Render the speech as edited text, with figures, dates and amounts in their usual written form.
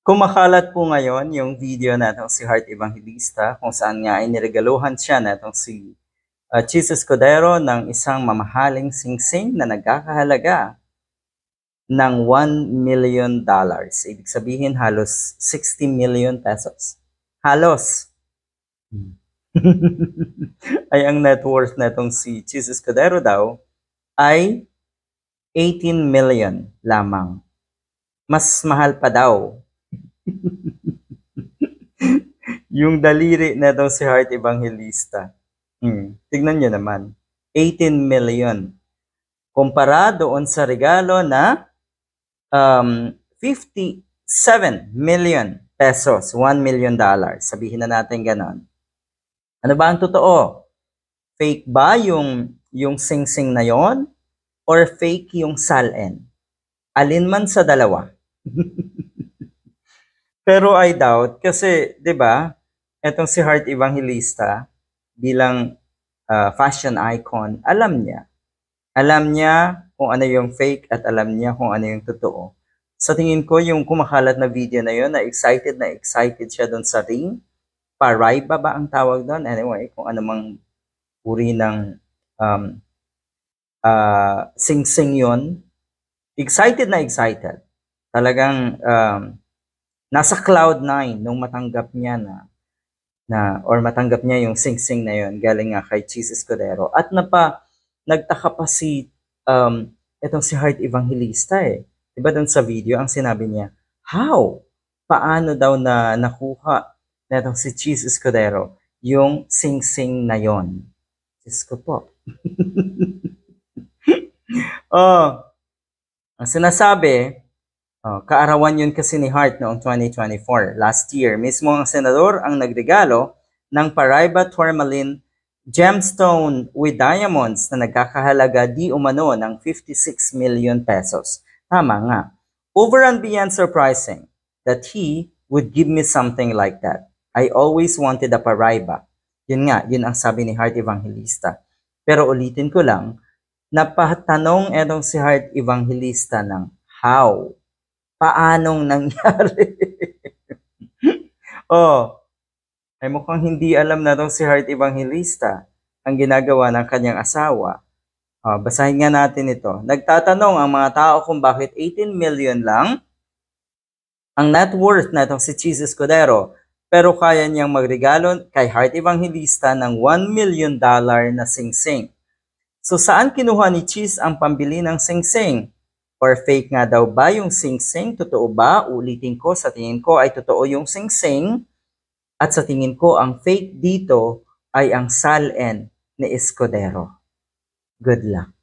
Kumakalat po ngayon yung video natong si Heart Evangelista kung saan nga ay niregaluhan siya natong si Chis Escudero ng isang mamahaling singsing na nagkakahalaga ng $1 million. Ibig sabihin halos 60 million pesos. Halos. Ay ang net worth natong si Chis Escudero daw ay 18 million lamang. Mas mahal pa daw yung daliri na daw si Heart Evangelista. Tignan nyo naman. 18 million. Kumpara doon sa regalo na 57 million pesos. $1 million. Sabihin na natin ganon. Ano ba ang totoo? Fake ba yung sing-sing na yon? Or fake yung salen? Alin man sa dalawa? Pero I doubt kasi, 'di ba? Etong si Heart Evangelista bilang fashion icon, alam niya. Alam niya kung ano yung fake at alam niya kung ano yung totoo. Sa tingin ko, yung kumakalat na video na yon, na excited siya doon sa ring. Paraiba ba ang tawag doon? Anyway, kung anumang uri ng sing-sing yon. Excited na excited. Talagang nasa cloud 9 nung matanggap niya or matanggap niya yung sing-sing na yon galing nga kay Chis Escudero. At nagtaka pa itong si Heart Evangelista eh. Diba doon sa video, ang sinabi niya, how? Paano daw na nakuha na itong si Chis Escudero yung sing-sing na yon? Diyos ko po. Ang sinasabi, kaarawan yun kasi ni Heart noong 2024. Last year, mismo ang senador ang nagregalo ng Paraiba Tourmaline gemstone with diamonds na nagkakahalaga di umano ng 56 million pesos. Tama nga. Over and beyond surprising that he would give me something like that. I always wanted a Paraiba. Yun nga, yun ang sabi ni Heart Evangelista. Pero ulitin ko lang, napatanong etong si Heart Evangelista ng how? Paanong nangyari? Ay mukhang hindi alam na daw si Heart Evangelista ang ginagawa ng kanyang asawa. Basahin nga natin ito. Nagtatanong ang mga tao kung bakit 18 million lang ang net worth na itong si Chis Escudero, pero kaya niyang magregalo kay Heart Evangelista ng $1 million na sing-sing. So saan kinuha ni Chis ang pambili ng sing-sing? Or fake nga daw ba yung sing-sing? Totoo ba? Ulitin ko, sa tingin ko ay totoo yung sing-sing. At sa tingin ko, ang fake dito ay ang salen ni Escudero. Good luck.